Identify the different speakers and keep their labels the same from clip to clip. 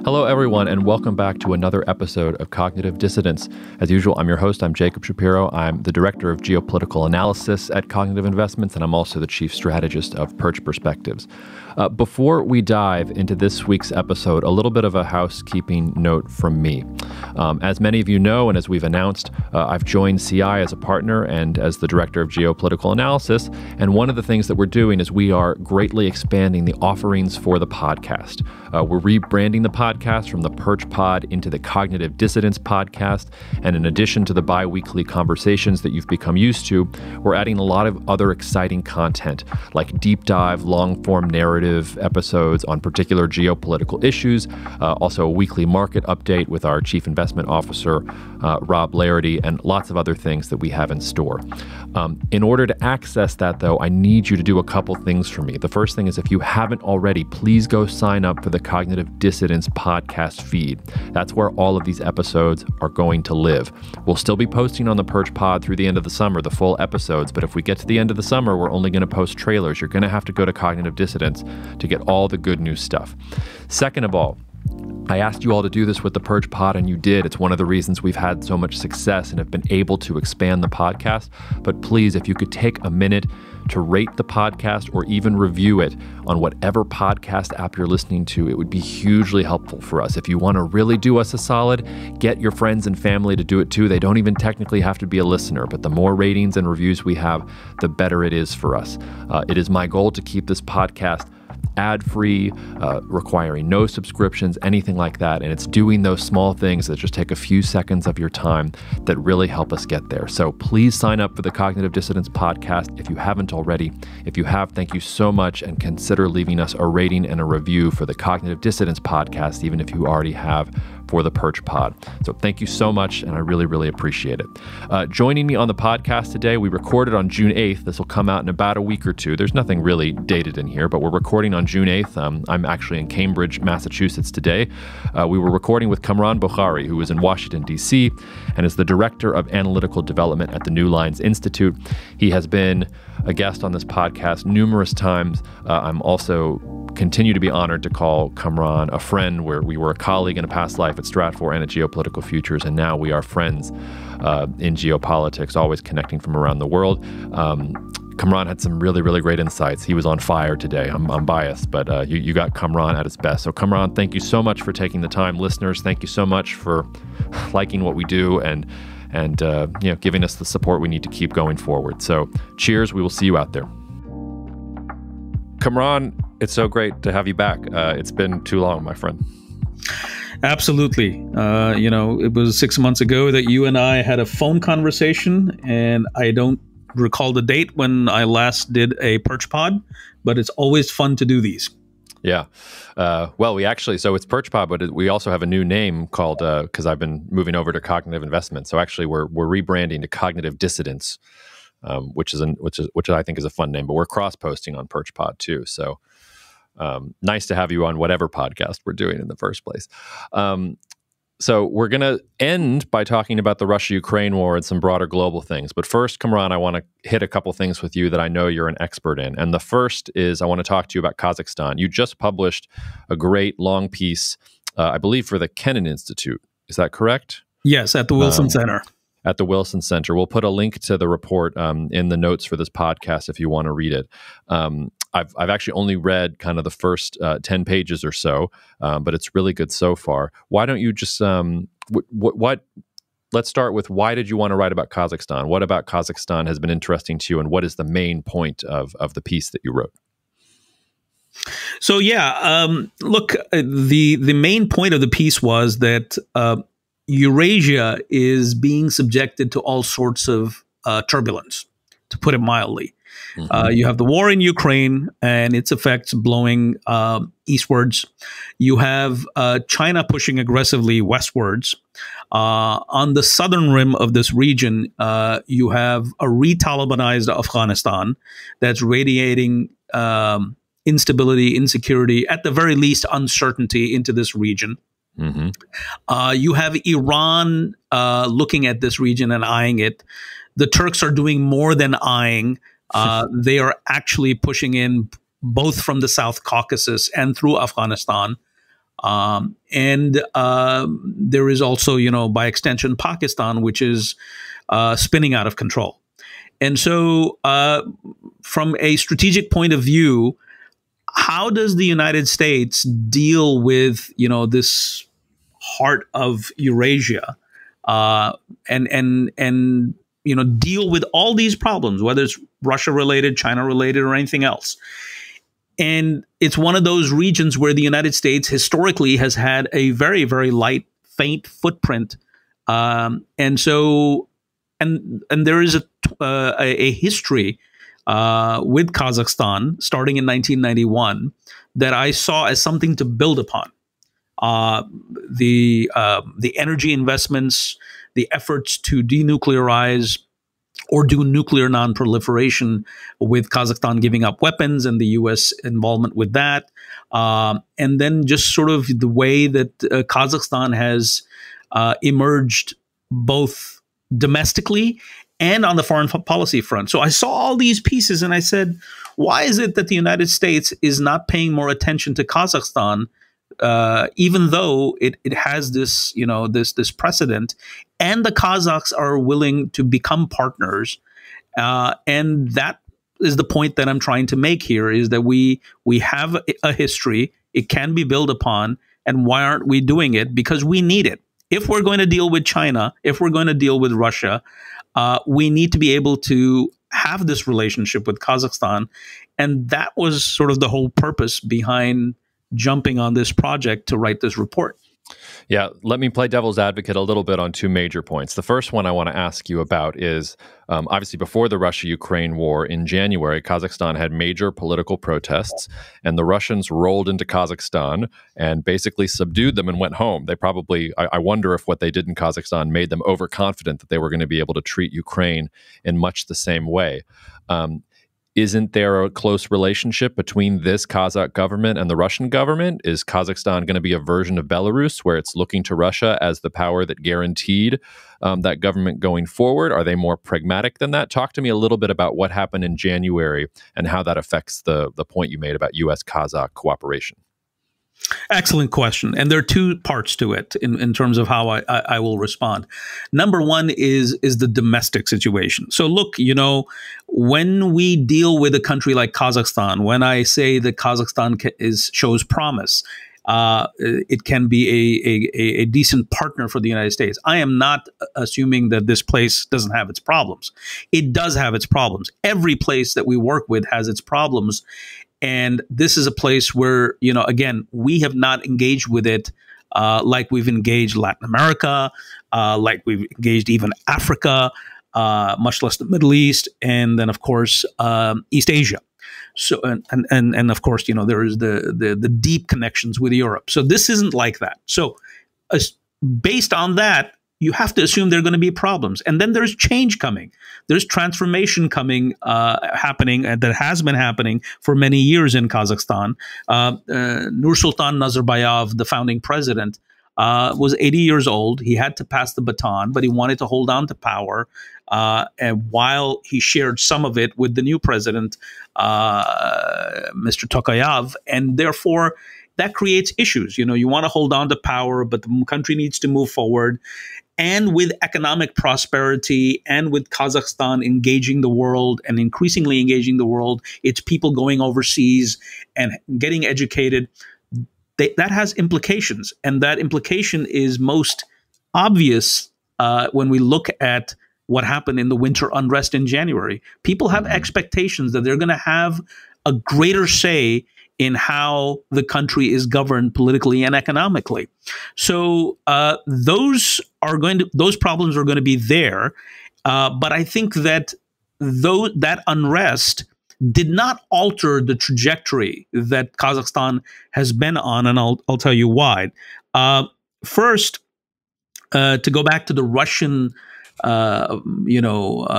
Speaker 1: Hello, everyone, and welcome back to another episode of Cognitive Dissidence. As usual, I'm your host. I'm Jacob Shapiro. I'm the Director of Geopolitical Analysis at Cognitive Investments, and I'm also the Chief Strategist of Perch Perspectives. Before we dive into this week's episode, a little bit of a housekeeping note from me. As many of you know, and as we've announced, I've joined CI as a partner and as the Director of Geopolitical Analysis, and one of the things that we're doing is we are greatly expanding the offerings for the podcast. We're rebranding the podcast from the Perch Pod into the Cognitive Dissidence Podcast, and in addition to the bi-weekly conversations that you've become used to, we're adding a lot of other exciting content, like deep dive, long-form narrative episodes on particular geopolitical issues, also a weekly market update with our Chief Investment Officer, Rob Laherty, and lots of other things that we have in store. In order to access that, though, I need you to do a couple things for me. The first thing is, if you haven't already, please go sign up for the Cognitive Dissidence podcast feed. That's where all of these episodes are going to live. We'll still be posting on the Perch Pod through the end of the summer, the full episodes, but if we get to the end of the summer, we're only going to post trailers. You're going to have to go to Cognitive Dissidence to get all the good news stuff. Second of all, I asked you all to do this with the Perch Pod, and you did. It's one of the reasons we've had so much success and have been able to expand the podcast. But please, if you could take a minute to rate the podcast or even review it on whatever podcast app you're listening to, it would be hugely helpful for us. If you want to really do us a solid, get your friends and family to do it too. They don't even technically have to be a listener, but the more ratings and reviews we have, the better it is for us. It is my goal to keep this podcast ad-free, requiring no subscriptions, anything like that. And it's doing those small things that just take a few seconds of your time that really help us get there. So please sign up for the Cognitive Dissidence podcast if you haven't already. If you have, thank you so much, and consider leaving us a rating and a review for the Cognitive Dissidence podcast, even if you already have for the Perch Pod. So thank you so much, and I really, really appreciate it. Joining me on the podcast today, we recorded on June 8th. This will come out in about a week or two. There's nothing really dated in here, but we're recording on June 8th. I'm actually in Cambridge, Massachusetts today. We were recording with Kamran Bokhari, who is in Washington, D.C., and is the Director of Analytical Development at the New Lines Institute. He has been a guest on this podcast numerous times. I'm also continue to be honored to call Kamran a friend, where we were a colleague in a past life at Stratfor and at Geopolitical Futures, and now we are friends in geopolitics, always connecting from around the world. Kamran had some really, really great insights. He was on fire today. I'm biased, but you got Kamran at his best. So Kamran, thank you so much for taking the time. Listeners, thank you so much for liking what we do and giving us the support we need to keep going forward. So cheers. We will see you out there. Kamran, it's so great to have you back. It's been too long, my friend.
Speaker 2: Absolutely. It was 6 months ago that you and I had a phone conversation, and I don't recall the date when I last did a Perch Pod, but it's always fun to do these.
Speaker 1: Yeah. Well, so it's Perch Pod, but we also have a new name called, because I've been moving over to Cognitive Investment. So actually we're rebranding to Cognitive Dissidence, which I think is a fun name, but we're cross-posting on Perch Pod too. So nice to have you on whatever podcast we're doing in the first place. So we're going to end by talking about the Russia-Ukraine war and some broader global things. But first, Kamran, I want to hit a couple things with you that I know you're an expert in. And the first is I want to talk to you about Kazakhstan. You just published a great long piece, I believe, for the Kennan Institute. Is that correct?
Speaker 2: Yes, at the Wilson Center.
Speaker 1: At the Wilson Center. We'll put a link to the report in the notes for this podcast if you want to read it. I've actually only read kind of the first 10 pages or so, but it's really good so far. Why don't you just let's start with, why did you want to write about Kazakhstan? What about Kazakhstan has been interesting to you, and what is the main point of the piece that you wrote?
Speaker 2: So look, the main point of the piece was that Eurasia is being subjected to all sorts of turbulence, to put it mildly. Mm-hmm. You have the war in Ukraine and its effects blowing eastwards. You have China pushing aggressively westwards. On the southern rim of this region, you have a re-Talibanized Afghanistan that's radiating instability, insecurity, at the very least uncertainty into this region. Mm-hmm. You have Iran looking at this region and eyeing it. The Turks are doing more than eyeing. They are actually pushing in both from the South Caucasus and through Afghanistan. And there is also, by extension, Pakistan, which is spinning out of control. And so, from a strategic point of view, how does the United States deal with, this heart of Eurasia, and deal with all these problems, whether it's Russia related, China related, or anything else? And it's one of those regions where the United States historically has had a very, very light, faint footprint. And so, and there is a history with Kazakhstan starting in 1991 that I saw as something to build upon. The energy investments, the efforts to denuclearize or do nuclear non-proliferation, with Kazakhstan giving up weapons and the U.S. involvement with that. And then just sort of the way that Kazakhstan has emerged both domestically and on the foreign policy front. So I saw all these pieces and I said, why is it that the United States is not paying more attention to Kazakhstan, even though it has this, this precedent, and the Kazakhs are willing to become partners? And that is the point that I'm trying to make here, is that we have a history. It can be built upon. And why aren't we doing it? Because we need it. If we're going to deal with China, if we're going to deal with Russia, we need to be able to have this relationship with Kazakhstan. And that was sort of the whole purpose behind jumping on this project to write this report.
Speaker 1: Yeah, let me play devil's advocate a little bit on two major points. The first one I want to ask you about is, obviously before the Russia-Ukraine war in January, Kazakhstan had major political protests, and the Russians rolled into Kazakhstan and basically subdued them and went home. They probably, I wonder if what they did in Kazakhstan made them overconfident that they were going to be able to treat Ukraine in much the same way. Isn't there a close relationship between this Kazakh government and the Russian government? Is Kazakhstan going to be a version of Belarus where it's looking to Russia as the power that guaranteed that government going forward? Are they more pragmatic than that? Talk to me a little bit about what happened in January and how that affects the point you made about U.S.-Kazakh cooperation.
Speaker 2: Excellent question. And there are two parts to it in terms of how I will respond. Number one is the domestic situation. So look, when we deal with a country like Kazakhstan, when I say that Kazakhstan shows promise, it can be a decent partner for the United States. I am not assuming that this place doesn't have its problems. It does have its problems. Every place that we work with has its problems. And this is a place where, again, we have not engaged with it like we've engaged Latin America, like we've engaged even Africa, much less the Middle East, and then, of course, East Asia. So, and of course, there is the deep connections with Europe. So this isn't like that. So based on that, you have to assume there are going to be problems. And then there's change coming. There's transformation coming, happening, and that has been happening for many years in Kazakhstan. Nursultan Nazarbayev, the founding president, was 80 years old. He had to pass the baton, but he wanted to hold on to power. And while he shared some of it with the new president, Mr. Tokayev, and therefore that creates issues. You want to hold on to power, but the country needs to move forward. And with economic prosperity and with Kazakhstan engaging the world and increasingly engaging the world, its people going overseas and getting educated, that has implications. And that implication is most obvious when we look at what happened in the winter unrest in January. People have expectations that they're going to have a greater say in how the country is governed politically and economically. So those problems are going to be there. But I think that that unrest did not alter the trajectory that Kazakhstan has been on, and I'll tell you why. First, to go back to the Russian,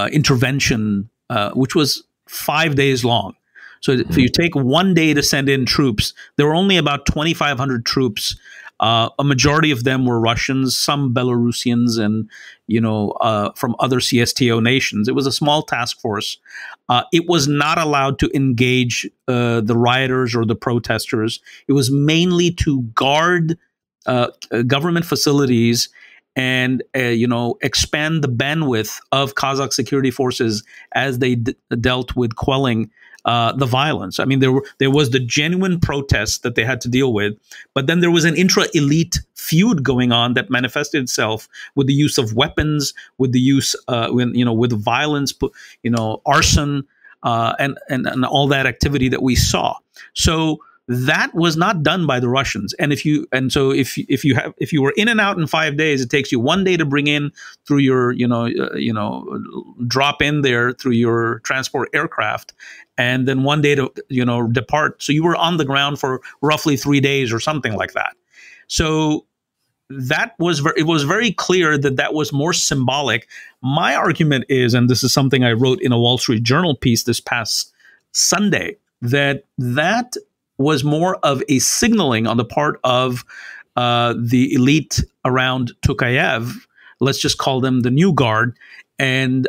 Speaker 2: intervention, which was 5 days long. So if you take 1 day to send in troops, there were only about 2,500 troops. A majority of them were Russians, some Belarusians, and from other CSTO nations. It was a small task force. It was not allowed to engage the rioters or the protesters. It was mainly to guard government facilities and expand the bandwidth of Kazakh security forces as they dealt with quelling the violence. I mean, there was the genuine protests that they had to deal with, but then there was an intra-elite feud going on that manifested itself with the use of weapons, with the use, with violence, arson, and all that activity that we saw. So that was not done by the Russians. And if you were in and out in 5 days, it takes you 1 day to bring in through your drop in there through your transport aircraft, and then 1 day to depart. So you were on the ground for roughly 3 days or something like that. So it was very clear that was more symbolic. My argument is, and this is something I wrote in a Wall Street Journal piece this past Sunday, that was more of a signaling on the part of the elite around Tokayev. Let's just call them the new guard, and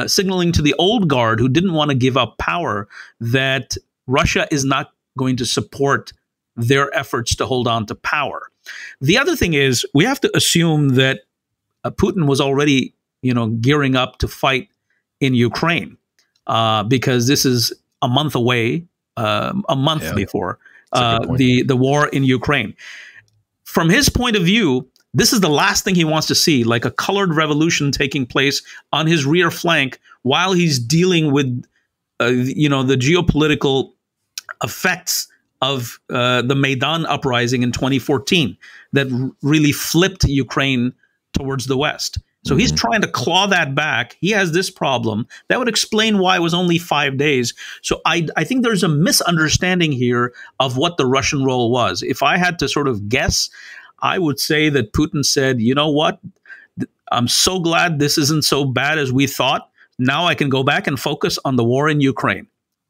Speaker 2: signaling to the old guard who didn't want to give up power that Russia is not going to support their efforts to hold on to power. The other thing is, we have to assume that Putin was already, gearing up to fight in Ukraine because this is a month away. Before the war in Ukraine. From his point of view, this is the last thing he wants to see, like a colored revolution taking place on his rear flank while he's dealing with, the geopolitical effects of the Maidan uprising in 2014 that really flipped Ukraine towards the West. So he's trying to claw that back. He has this problem. That would explain why it was only 5 days. So I think there's a misunderstanding here of what the Russian role was. If I had to sort of guess, I would say that Putin said, you know what? I'm so glad this isn't so bad as we thought. Now I can go back and focus on the war in Ukraine,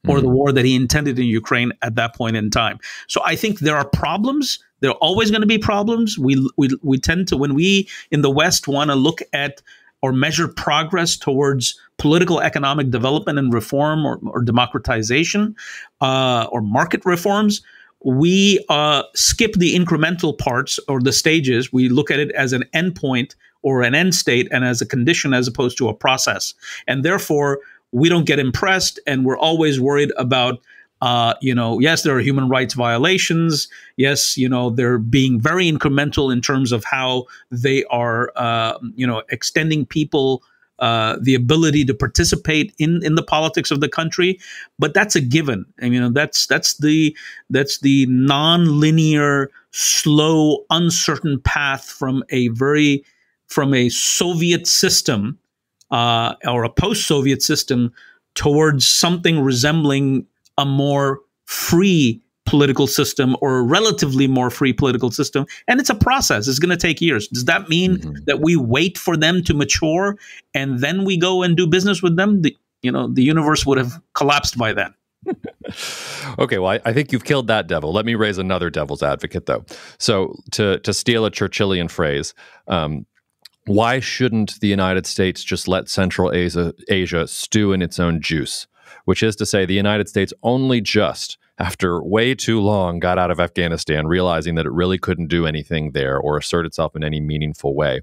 Speaker 2: or the war that he intended in Ukraine at that point in time. So I think there are problems. There are always going to be problems. We tend to, when we in the West want to look at or measure progress towards political economic development and reform or democratization or market reforms, we skip the incremental parts or the stages. We look at it as an endpoint or an end state and as a condition as opposed to a process. And therefore, we don't get impressed, and we're always worried about, yes, there are human rights violations. Yes, they're being very incremental in terms of how they are, extending people the ability to participate in the politics of the country. But that's a given. I mean, that's the non-linear, slow, uncertain path from a Soviet system or a post-Soviet system towards something resembling a more free political system or a relatively more free political system. And it's a process. It's going to take years. Does that mean that we wait for them to mature and then we go and do business with them? The universe would have collapsed by then.
Speaker 1: Okay, well, I think you've killed that devil. Let me raise another devil's advocate, though. So to steal a Churchillian phrase, why shouldn't the United States just let Central Asia stew in its own juice? Which is to say, the United States only just, after way too long, got out of Afghanistan, realizing that it really couldn't do anything there or assert itself in any meaningful way.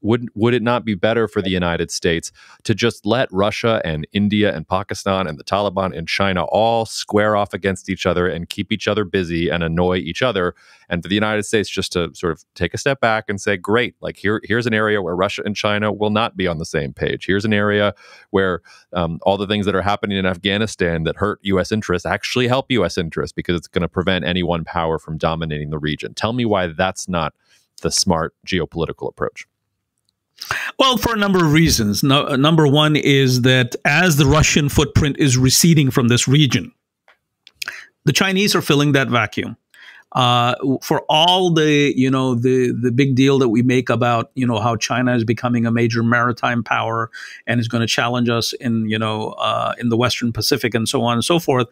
Speaker 1: Would it not be better for the United States to just let Russia and India and Pakistan and the Taliban and China all square off against each other and keep each other busy and annoy each other, and for the United States just to sort of take a step back and say, great, like here's an area where Russia and China will not be on the same page. Here's an area where all the things that are happening in Afghanistan that hurt U.S. interests actually help U.S. interests because it's going to prevent any one power from dominating the region. Tell me why that's not the smart geopolitical approach.
Speaker 2: Well, for a number of reasons. Number one is that as the Russian footprint is receding from this region, the Chinese are filling that vacuum. For all the, the big deal that we make about, how China is becoming a major maritime power and is going to challenge us in, in the Western Pacific and so on and so forth.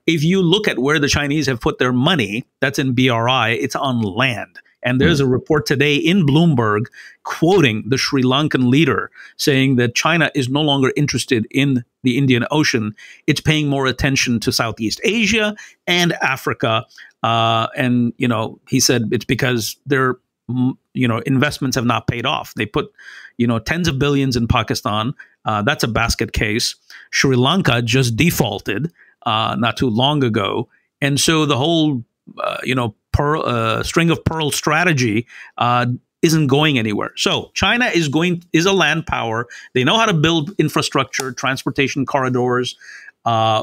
Speaker 2: If you look at where the Chinese have put their money, that's in BRI, it's on land. And there's a report today in Bloomberg quoting the Sri Lankan leader saying that China is no longer interested in the Indian Ocean. It's paying more attention to Southeast Asia and Africa. And, he said it's because their, investments have not paid off. They put, tens of billions in Pakistan. That's a basket case. Sri Lanka just defaulted not too long ago. And so the whole, string of pearl strategy isn't going anywhere. So China is a land power. They know how to build infrastructure, transportation corridors.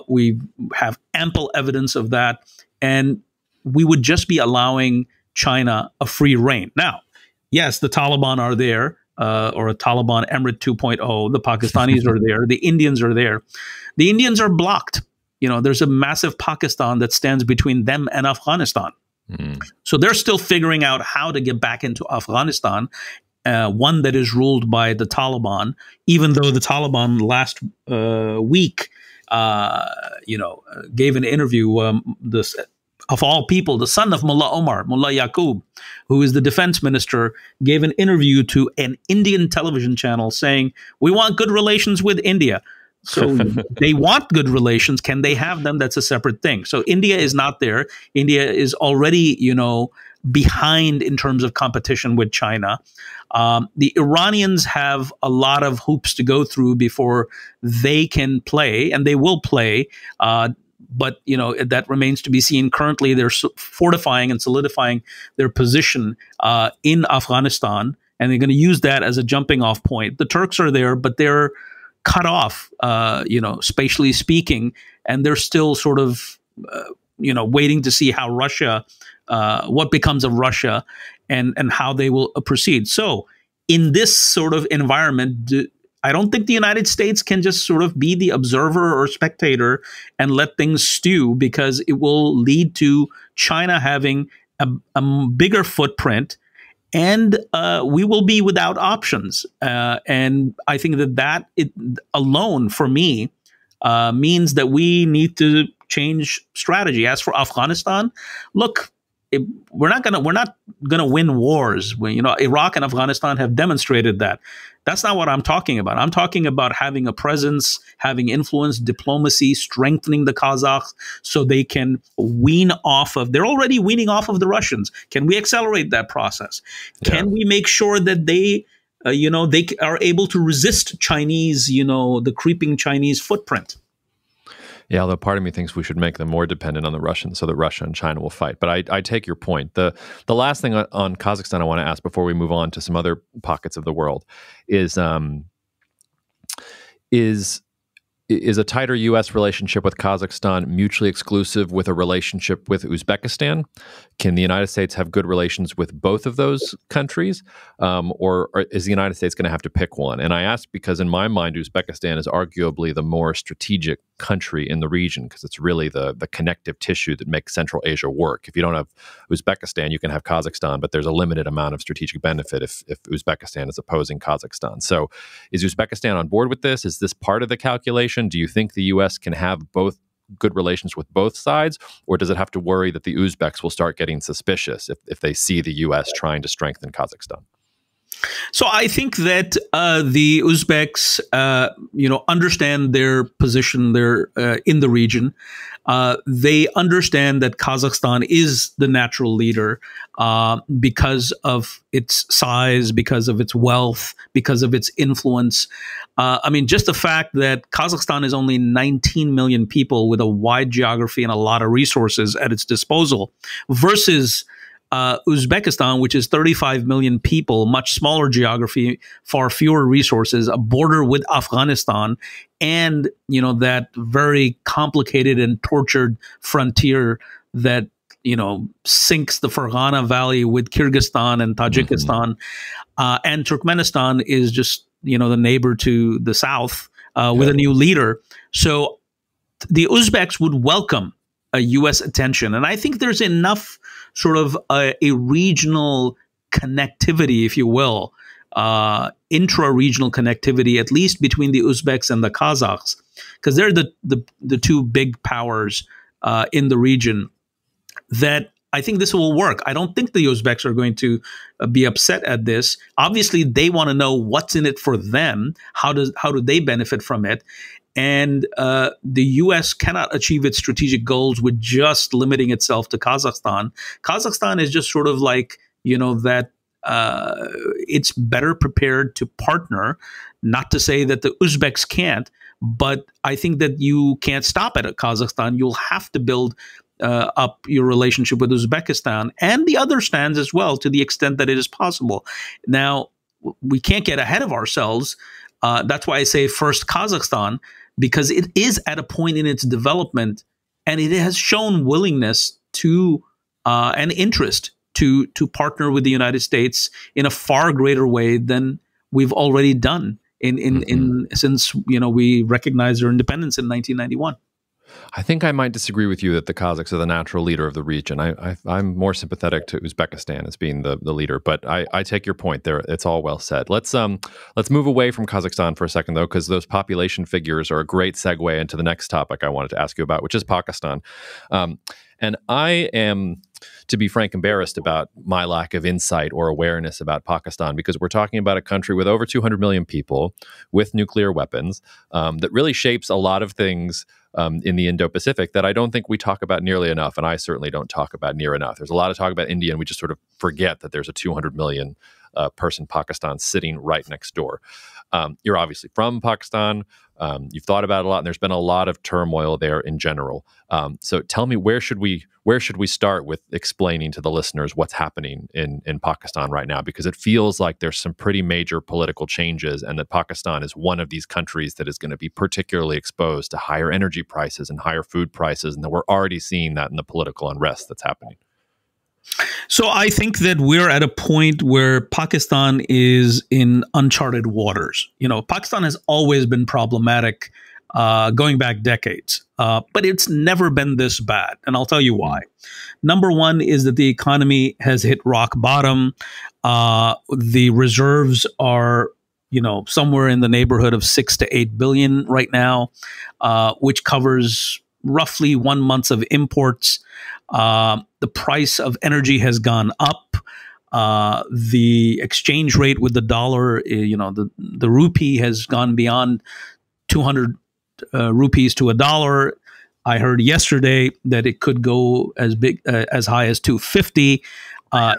Speaker 2: We have ample evidence of that. And we would just be allowing China a free rein. Now, yes, the Taliban are there, or a Taliban Emirate 2.0. The Pakistanis are there. The Indians are there. The Indians are blocked. There's a massive Pakistan that stands between them and Afghanistan. So they're still figuring out how to get back into Afghanistan, one that is ruled by the Taliban, even though the Taliban last week, gave an interview, of all people, the son of Mullah Omar, Mullah Yaqub, who is the defense minister, gave an interview to an Indian television channel saying, we want good relations with India. So they want good relations. Can they have them? That's a separate thing. So India is not there. India is already, behind in terms of competition with China. The Iranians have a lot of hoops to go through before they can play, and they will play. But, that remains to be seen. Currently, they're fortifying and solidifying their position in Afghanistan, and they're going to use that as a jumping off point. The Turks are there, but they're cut off, spatially speaking, and they're still sort of, waiting to see how Russia, what becomes of Russia, and how they will proceed. So, in this sort of environment, I don't think the United States can just sort of be the observer or spectator and let things stew, because it will lead to China having a bigger footprint. And we will be without options. And I think that it alone, for me, means that we need to change strategy. As for Afghanistan, look, we're not gonna win wars. Iraq and Afghanistan have demonstrated that. That's not what I'm talking about. I'm talking about having a presence, having influence, diplomacy, strengthening the Kazakhs so they can wean off of. They're already weaning off of the Russians. Can we accelerate that process? Yeah. Can we make sure that they are able to resist Chinese, the creeping Chinese footprint?
Speaker 1: Yeah, although part of me thinks we should make them more dependent on the Russians so that Russia and China will fight. But I take your point. The last thing on Kazakhstan I want to ask before we move on to some other pockets of the world is a tighter U.S. relationship with Kazakhstan mutually exclusive with a relationship with Uzbekistan? Can the United States have good relations with both of those countries? Or is the United States going to have to pick one? And I ask because in my mind, Uzbekistan is arguably the more strategic country in the region because it's really the connective tissue that makes Central Asia work. If you don't have Uzbekistan, you can have Kazakhstan, but there's a limited amount of strategic benefit if Uzbekistan is opposing Kazakhstan. So is Uzbekistan on board with this? Is this part of the calculation? Do you think the U.S. can have both good relations with both sides, or does it have to worry that the Uzbeks will start getting suspicious if they see the U.S. trying to strengthen Kazakhstan?
Speaker 2: So I think that the Uzbeks, understand their position there in the region. They understand that Kazakhstan is the natural leader because of its size, because of its wealth, because of its influence. Just the fact that Kazakhstan is only 19 million people with a wide geography and a lot of resources at its disposal versus Uzbekistan, which is 35 million people, much smaller geography, far fewer resources, a border with Afghanistan, and that very complicated and tortured frontier that sinks the Fergana Valley with Kyrgyzstan and Tajikistan, and Turkmenistan is just the neighbor to the south with a new leader. So the Uzbeks would welcome U.S. attention. And I think there's enough sort of a regional connectivity, if you will, intra-regional connectivity, at least between the Uzbeks and the Kazakhs, because they're the two big powers in the region, that I think this will work. I don't think the Uzbeks are going to be upset at this. Obviously, they want to know what's in it for them. How do they benefit from it? And the U.S. cannot achieve its strategic goals with just limiting itself to Kazakhstan. Kazakhstan is just sort of like, that it's better prepared to partner. Not to say that the Uzbeks can't, but I think that you can't stop at Kazakhstan. You'll have to build up your relationship with Uzbekistan and the other stands as well, to the extent that it is possible. Now, we can't get ahead of ourselves. That's why I say first Kazakhstan, because it is at a point in its development, and it has shown willingness to and interest to partner with the United States in a far greater way than we've already done since we recognized our independence in 1991.
Speaker 1: I think I might disagree with you that the Kazakhs are the natural leader of the region. I'm more sympathetic to Uzbekistan as being the leader, but I take your point there. It's all well said. Let's move away from Kazakhstan for a second, though, because those population figures are a great segue into the next topic I wanted to ask you about, which is Pakistan. And I am, to be frank, embarrassed about my lack of insight or awareness about Pakistan, because we're talking about a country with over 200 million people with nuclear weapons that really shapes a lot of things in the Indo-Pacific that I don't think we talk about nearly enough, and I certainly don't talk about near enough. There's a lot of talk about India, and we just sort of forget that there's a 200 million person Pakistan sitting right next door. You're obviously from Pakistan. You've thought about it a lot, and there's been a lot of turmoil there in general. So tell me, where should we start with explaining to the listeners what's happening in Pakistan right now? Because it feels like there's some pretty major political changes, and that Pakistan is one of these countries that is going to be particularly exposed to higher energy prices and higher food prices, and that we're already seeing that in the political unrest that's happening.
Speaker 2: So I think that we're at a point where Pakistan is in uncharted waters. Pakistan has always been problematic, going back decades, but it's never been this bad. And I'll tell you why. Number one is that the economy has hit rock bottom. The reserves are, somewhere in the neighborhood of 6 to 8 billion right now, which covers roughly 1 month of imports. The price of energy has gone up. The exchange rate with the dollar, the rupee has gone beyond 200 rupees to a dollar. I heard yesterday that it could go as high as 250.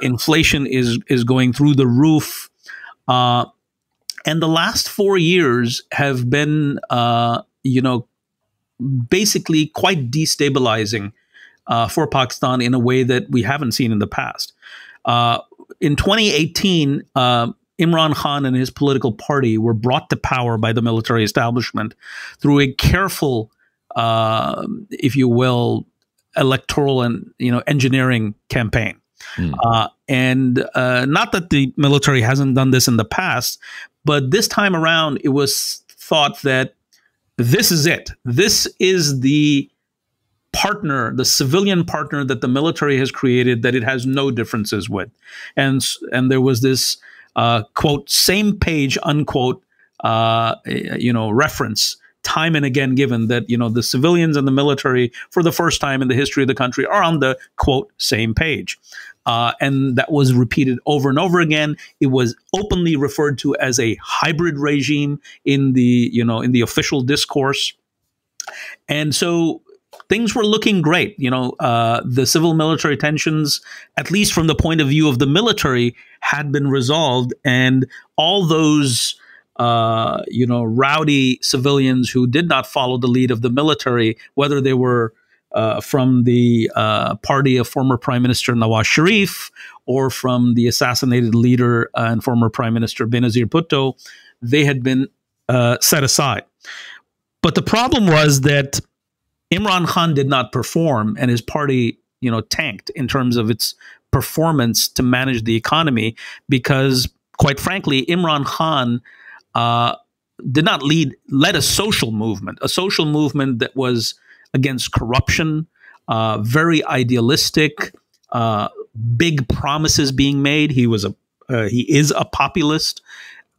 Speaker 2: Inflation is going through the roof. And the last 4 years have been, basically quite destabilizing for Pakistan in a way that we haven't seen in the past. In 2018, Imran Khan and his political party were brought to power by the military establishment through a careful, if you will, electoral and engineering campaign. And not that the military hasn't done this in the past, but this time around, it was thought that this is it. This is the partner, the civilian partner that the military has created that it has no differences with. And there was this, quote, same page, unquote, reference time and again given that, the civilians and the military for the first time in the history of the country are on the, quote, same page. And that was repeated over and over again. It was openly referred to as a hybrid regime in the official discourse. And so things were looking great. The civil military tensions, at least from the point of view of the military, had been resolved. And all those, rowdy civilians who did not follow the lead of the military, whether they were from the party of former Prime Minister Nawaz Sharif or from the assassinated leader and former Prime Minister Benazir Bhutto, they had been set aside. But the problem was that Imran Khan did not perform, and his party, tanked in terms of its performance to manage the economy because, quite frankly, Imran Khan did not led a social movement that was against corruption, very idealistic, big promises being made. He is a populist,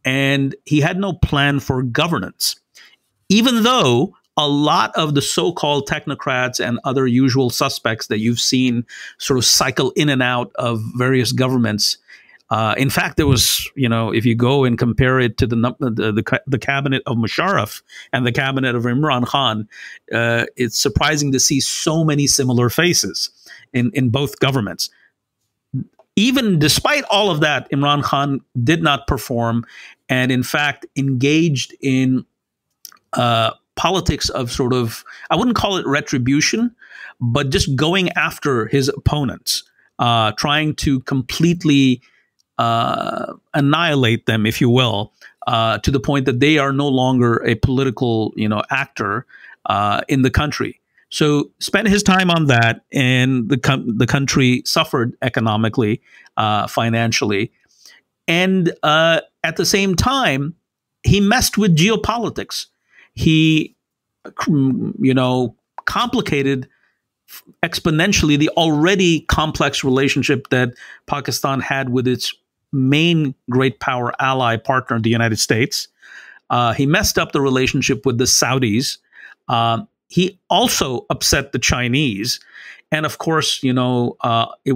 Speaker 2: and he had no plan for governance, even though a lot of the so-called technocrats and other usual suspects that you've seen sort of cycle in and out of various governments. In fact, there was, if you go and compare it to the cabinet of Musharraf and the cabinet of Imran Khan, it's surprising to see so many similar faces in both governments. Even despite all of that, Imran Khan did not perform, and in fact engaged in politics of sort of, I wouldn't call it retribution, but just going after his opponents, trying to completely annihilate them, if you will, to the point that they are no longer a political, actor in the country. So spent his time on that, and the country suffered economically, financially, and at the same time, he messed with geopolitics. He, complicated exponentially the already complex relationship that Pakistan had with its main great power ally partner, the United States. He messed up the relationship with the Saudis. He also upset the Chinese. And of course, it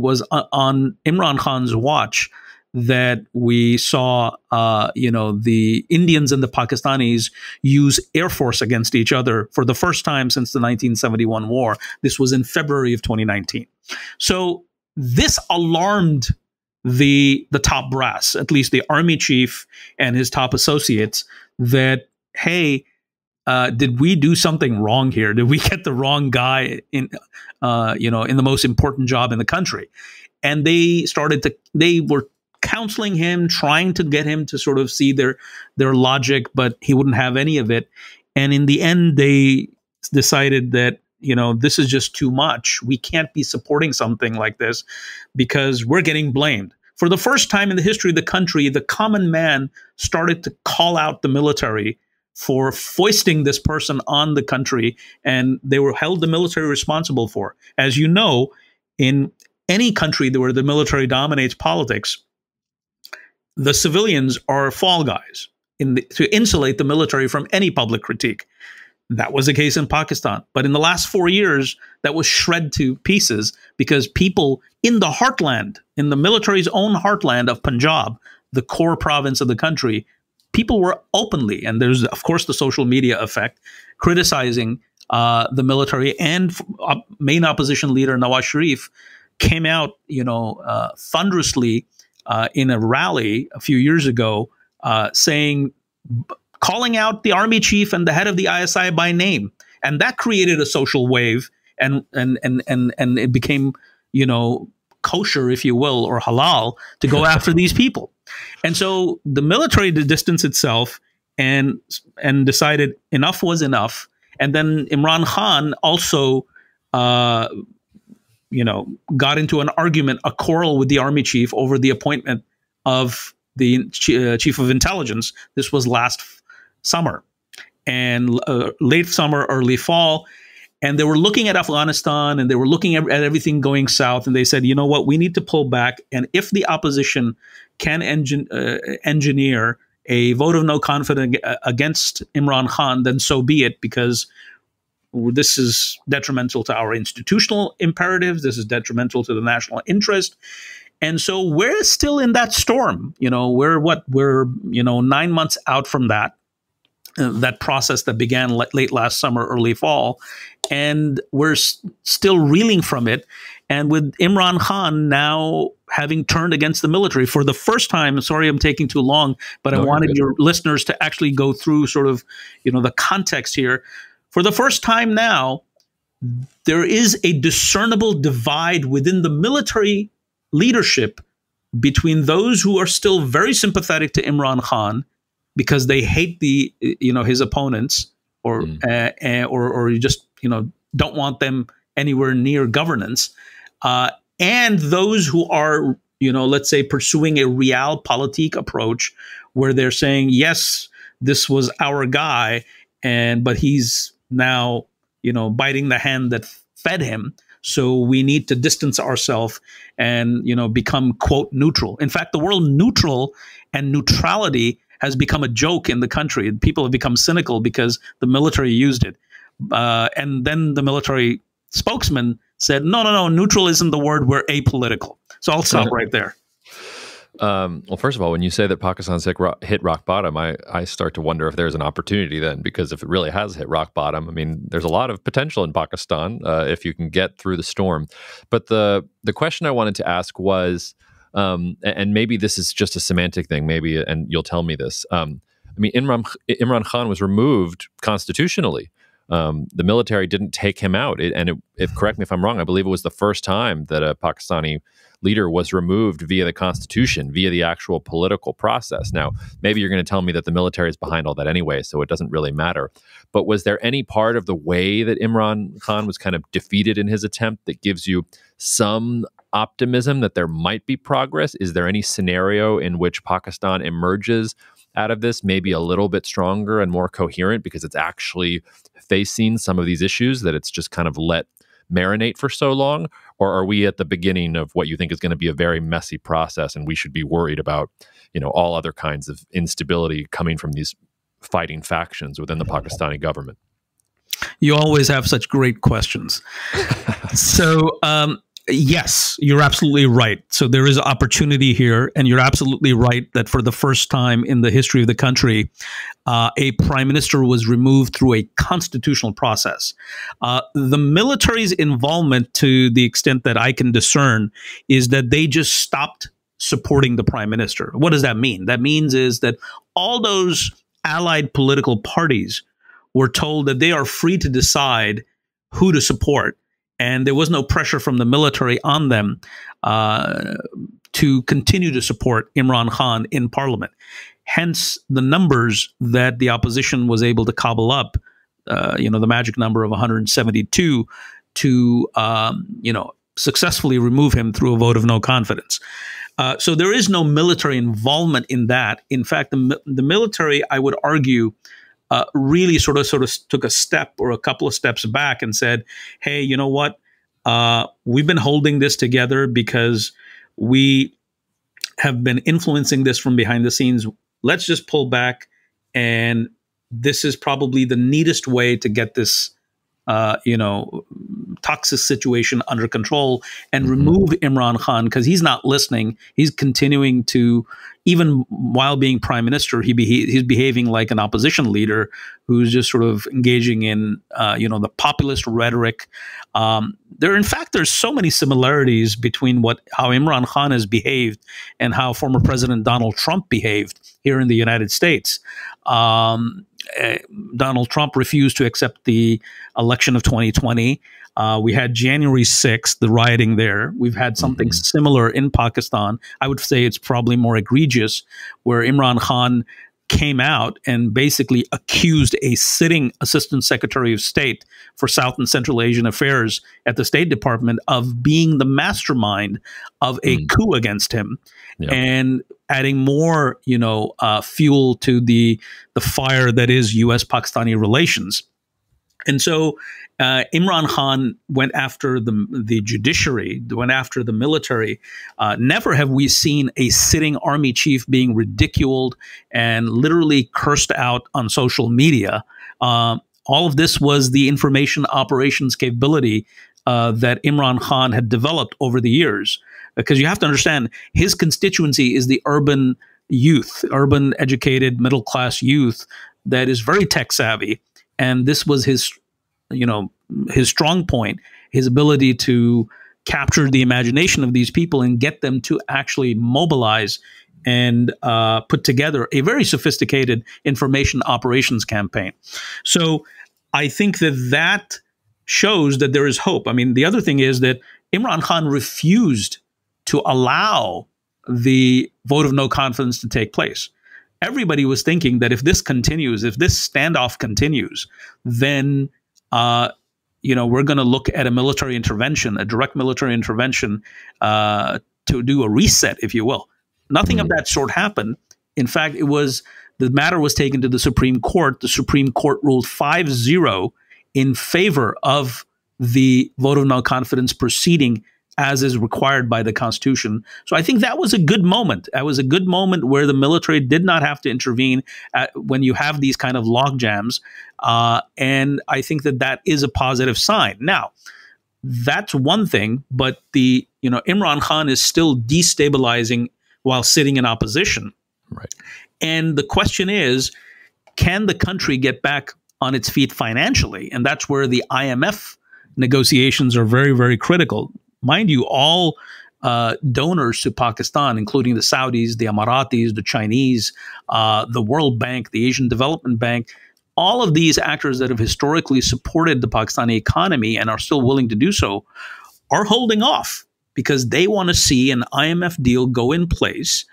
Speaker 2: was on Imran Khan's watch that we saw, the Indians and the Pakistanis use air force against each other for the first time since the 1971 war. This was in February of 2019. So this alarmed the top brass, at least the army chief and his top associates, that, hey, did we do something wrong here? Did we get the wrong guy in the most important job in the country? And they were counseling him, trying to get him to sort of see their logic, but he wouldn't have any of it. And in the end, they decided that, this is just too much. We can't be supporting something like this because we're getting blamed. For the first time in the history of the country, the common man started to call out the military for foisting this person on the country, and they were held the military responsible for. As you know, in any country where the military dominates politics, the civilians are fall guys to insulate the military from any public critique. That was the case in Pakistan. But in the last 4 years, that was shred to pieces because people in the heartland, in the military's own heartland of Punjab, the core province of the country, people were openly, and there's, of course, the social media effect, criticizing the military, and main opposition leader Nawaz Sharif came out, thunderously in a rally a few years ago, calling out the army chief and the head of the ISI by name, and that created a social wave, and it became, kosher, if you will, or halal to go after these people. And so the military did distance itself and decided enough was enough. And then Imran Khan also, got into an argument, a quarrel with the army chief over the appointment of the chief of intelligence. This was last summer, and late summer, early fall. And they were looking at Afghanistan, and they were looking at everything going south. And they said, you know what, we need to pull back. And if the opposition can engineer a vote of no confidence against Imran Khan, then so be it, because this is detrimental to our institutional imperatives. This is detrimental to the national interest. And so we're still in that storm. We're 9 months out from that process that began late last summer, early fall, and we're still reeling from it. And with Imran Khan now having turned against the military for the first time, sorry I'm taking too long, but I wanted your listeners to actually go through sort of, the context here. For the first time now, there is a discernible divide within the military leadership between those who are still very sympathetic to Imran Khan because they hate his opponents, or you just don't want them anywhere near governance, and those who are let's say pursuing a realpolitik approach where they're saying, yes, this was our guy, but he's now biting the hand that fed him. So we need to distance ourselves and, become, quote, neutral. In fact, the word neutral and neutrality has become a joke in the country. People have become cynical because the military used it. And then the military spokesman said, no, neutral isn't the word. We're apolitical. So I'll stop right there.
Speaker 1: Well, first of all, when you say that Pakistan's hit rock bottom, I start to wonder if there's an opportunity then, because if it really has hit rock bottom, I mean, there's a lot of potential in Pakistan if you can get through the storm. But the question I wanted to ask was, and maybe this is just a semantic thing, maybe, and you'll tell me this. I mean, Imran Khan was removed constitutionally. The military didn't take him out. Correct me if I'm wrong, I believe it was the first time that a Pakistani leader was removed via the constitution, via the actual political process. Now, maybe you're going to tell me that the military is behind all that anyway, so it doesn't really matter. But was there any part of the way that Imran Khan was kind of defeated in his attempt that gives you some optimism that there might be progress? Is there any scenario in which Pakistan emerges out of this maybe a little bit stronger and more coherent because it's actually facing some of these issues that it's just kind of let marinate for so long? Or are we at the beginning of what you think is going to be a very messy process and we should be worried about, all other kinds of instability coming from these fighting factions within the Pakistani government?
Speaker 2: You always have such great questions. So, yes, you're absolutely right. So there is opportunity here, and you're absolutely right that for the first time in the history of the country, a prime minister was removed through a constitutional process. The military's involvement, to the extent that I can discern, is that they just stopped supporting the prime minister. What does that mean? That means is that all those allied political parties were told that they are free to decide who to support. And there was no pressure from the military on them to continue to support Imran Khan in parliament. Hence, the numbers that the opposition was able to cobble up, the magic number of 172 to, successfully remove him through a vote of no confidence. So there is no military involvement in that. In fact, the military, I would argue, really sort of took a step or a couple of steps back and said, hey, you know what? We've been holding this together because we have been influencing this from behind the scenes. Let's just pull back. And this is probably the neatest way to get this, toxic situation under control and remove Imran Khan, because he's not listening. He's continuing to, even while being prime minister, he's behaving like an opposition leader who's just sort of engaging in, the populist rhetoric. There's so many similarities between how Imran Khan has behaved and how former President Donald Trump behaved here in the United States. Donald Trump refused to accept the election of 2020. We had January 6th, the rioting there. We've had something similar in Pakistan. I would say it's probably more egregious, where Imran Khan came out and basically accused a sitting Assistant Secretary of State for South and Central Asian Affairs at the State Department of being the mastermind of a coup against him. And adding more, fuel to the fire that is U.S.-Pakistani relations. And so Imran Khan went after the judiciary, went after the military. Never have we seen a sitting army chief being ridiculed and literally cursed out on social media. All of this was the information operations capability that Imran Khan had developed over the years. Because you have to understand, his constituency is the urban youth, urban educated middle-class youth that is very tech savvy. And this was his strong point, his ability to capture the imagination of these people and get them to actually mobilize and put together a very sophisticated information operations campaign. So I think that shows that there is hope. I mean, the other thing is that Imran Khan refused to allow the vote of no confidence to take place. Everybody was thinking that if this continues, if this standoff continues, then we're going to look at a military intervention, a direct military intervention to do a reset, if you will. Nothing of that sort happened. In fact, the matter was taken to the Supreme Court. The Supreme Court ruled 5-0 in favor of the vote of no confidence proceeding as is required by the Constitution. So I think that was a good moment. That was a good moment where the military did not have to intervene when you have these kind of log jams. And I think that that is a positive sign. Now, that's one thing, but Imran Khan is still destabilizing while sitting in opposition.
Speaker 1: Right.
Speaker 2: And the question is, can the country get back on its feet financially? And that's where the IMF negotiations are very, very critical. Mind you, all donors to Pakistan, including the Saudis, the Emiratis, the Chinese, the World Bank, the Asian Development Bank, all of these actors that have historically supported the Pakistani economy and are still willing to do so are holding off because they want to see an IMF deal go in place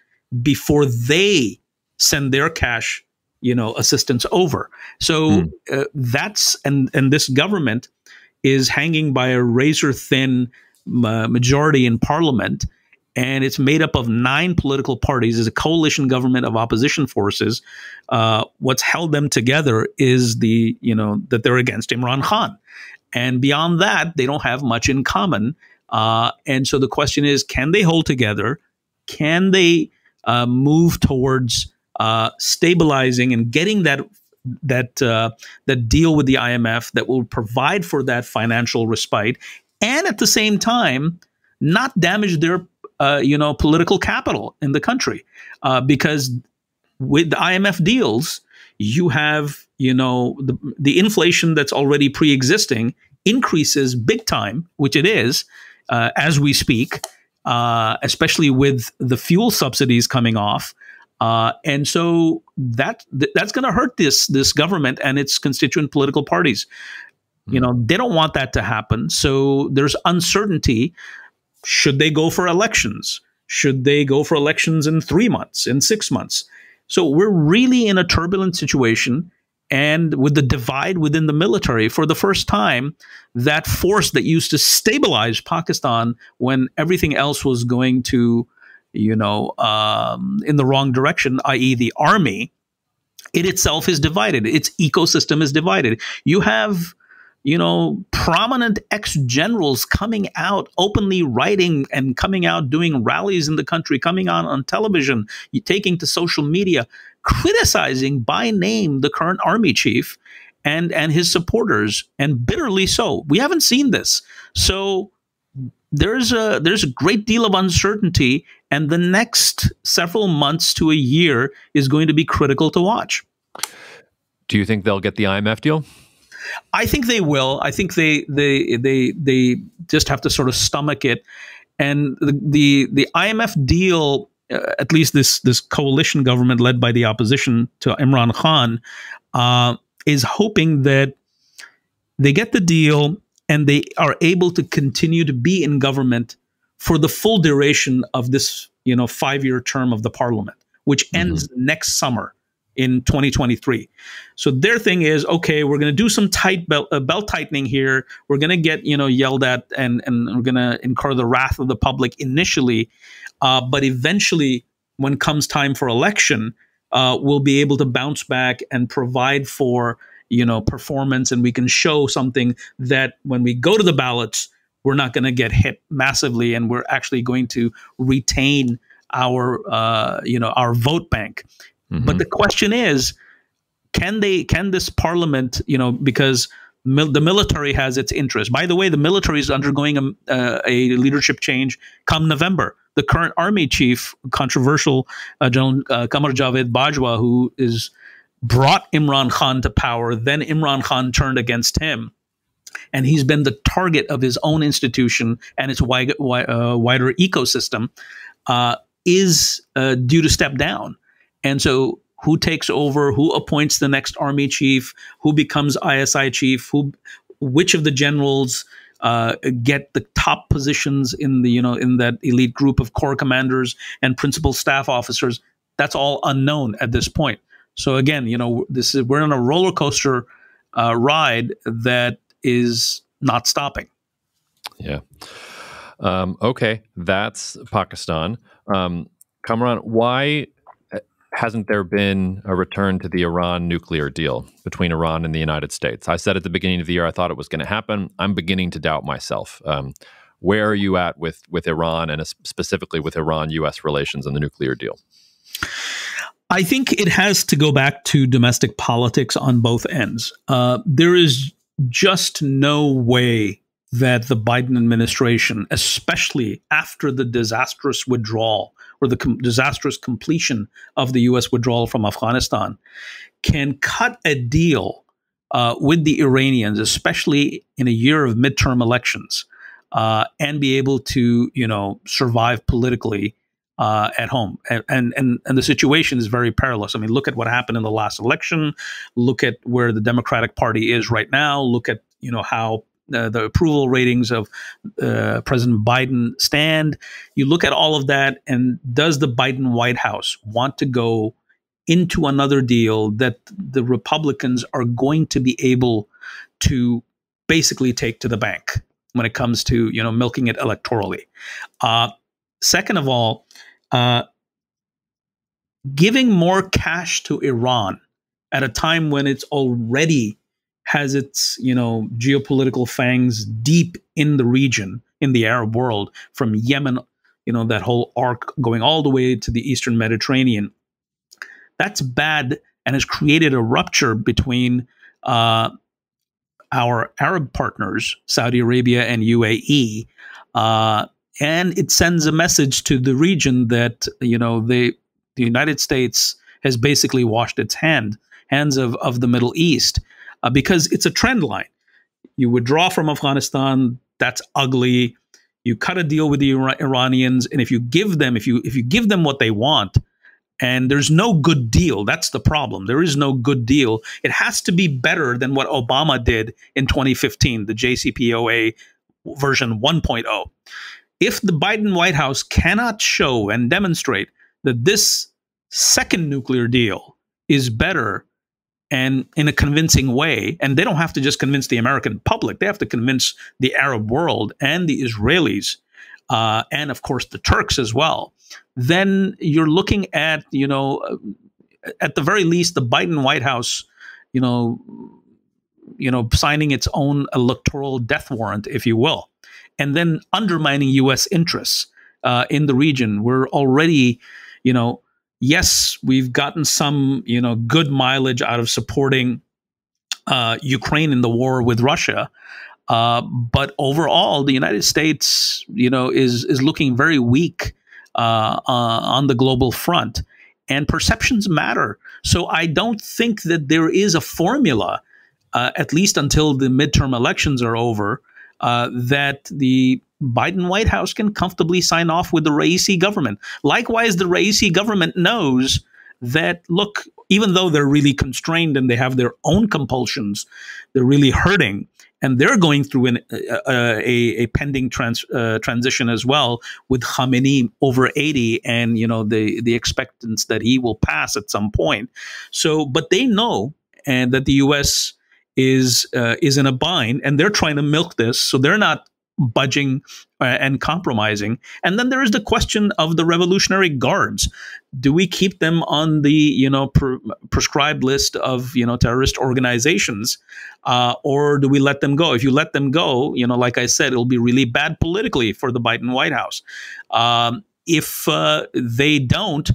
Speaker 2: before they send their cash, assistance over. So that's and this government is hanging by a razor thin majority in parliament, and it's made up of 9 political parties. It's a coalition government of opposition forces. What's held them together is that they're against Imran Khan, and beyond that, they don't have much in common. And so the question is, can they hold together? Can they move towards stabilizing and getting that deal with the IMF that will provide for that financial respite, and at the same time not damage their political capital in the country, because with the IMF deals you have the inflation that's already pre-existing increases big time, which it is as we speak, especially with the fuel subsidies coming off. And so that's going to hurt this government and its constituent political parties. They don't want that to happen. So there's uncertainty. Should they go for elections? Should they go for elections in 3 months, in 6 months? So we're really in a turbulent situation. And with the divide within the military, for the first time, that force that used to stabilize Pakistan when everything else was going to in the wrong direction, i.e. the army, it itself is divided. Its ecosystem is divided. You have, prominent ex-generals coming out, openly writing and coming out doing rallies in the country, coming on television, taking to social media, criticizing by name the current army chief and his supporters, and bitterly so. We haven't seen this. So there's a great deal of uncertainty, and the next several months to a year is going to be critical to watch.
Speaker 1: Do you think they'll get the IMF deal?
Speaker 2: I think they will. I think they just have to sort of stomach it, and the IMF deal, at least this coalition government led by the opposition to Imran Khan, is hoping that they get the deal and they are able to continue to be in government for the full duration of this 5-year term of the parliament, which ends next summer in 2023. So their thing is, okay, we're going to do some belt tightening here. We're going to get yelled at, and we're going to incur the wrath of the public initially, but eventually, when comes time for election, we'll be able to bounce back and provide for performance, and we can show something that when we go to the ballots, we're not going to get hit massively, and we're actually going to retain our our vote bank. But the question is, can this parliament, because the military has its interest. By the way, the military is undergoing a leadership change come November. The current army chief, controversial General Qamar Javed Bajwa, who is brought Imran Khan to power, then Imran Khan turned against him, and he's been the target of his own institution and its wider ecosystem, is due to step down. And so who takes over, who appoints the next army chief, who becomes ISI chief, which of the generals get the top positions in the in that elite group of corps commanders and principal staff officers, that's all unknown at this point. So again, we're on a roller coaster ride that is not stopping.
Speaker 1: Yeah. Okay, that's Pakistan. Kamran, why hasn't there been a return to the Iran nuclear deal between Iran and the United States? I said at the beginning of the year I thought it was going to happen. I'm beginning to doubt myself. Where are you at with Iran and specifically with Iran-U.S. relations and the nuclear deal?
Speaker 2: I think it has to go back to domestic politics on both ends. There is just no way that the Biden administration, especially after the disastrous withdrawal or the disastrous completion of the U.S. withdrawal from Afghanistan, can cut a deal with the Iranians, especially in a year of midterm elections, and be able to, survive politically at home. And the situation is very perilous. I mean, look at what happened in the last election. Look at where the Democratic Party is right now. Look at, how the approval ratings of President Biden stand. You look at all of that, and does the Biden White House want to go into another deal that the Republicans are going to be able to basically take to the bank when it comes to, milking it electorally? Second of all, giving more cash to Iran at a time when it's already has its, geopolitical fangs deep in the region, in the Arab world, from Yemen, that whole arc going all the way to the Eastern Mediterranean. That's bad and has created a rupture between our Arab partners, Saudi Arabia and UAE, and it sends a message to the region that, the United States has basically washed its hands of the Middle East, because it's a trend line. You withdraw from Afghanistan, that's ugly. You cut a deal with the Iranians, and if you give them what they want, and there's no good deal, that's the problem. There is no good deal. It has to be better than what Obama did in 2015, the JCPOA version 1.0. If the Biden White House cannot show and demonstrate that this second nuclear deal is better and in a convincing way, and they don't have to just convince the American public, they have to convince the Arab world and the Israelis, and of course the Turks as well, then you're looking at, at the very least, the Biden White House, signing its own electoral death warrant, if you will, and then undermining U.S. interests in the region. We're already, yes, we've gotten some, good mileage out of supporting Ukraine in the war with Russia. But overall, the United States, is looking very weak on the global front, and perceptions matter. So I don't think that there is a formula, at least until the midterm elections are over, that the Biden White House can comfortably sign off with the Raisi government. Likewise, the Raisi government knows that, look, even though they're really constrained and they have their own compulsions, they're really hurting, and they're going through a pending transition as well, with Khamenei over 80 and, the expectance that he will pass at some point. So, but they know and that the U.S. is in a bind, and they're trying to milk this, so they're not budging and compromising. And then there is the question of the Revolutionary Guards. Do we keep them on the prescribed list of terrorist organizations, or do we let them go? If you let them go, like I said, it'll be really bad politically for the Biden White House. If they don't,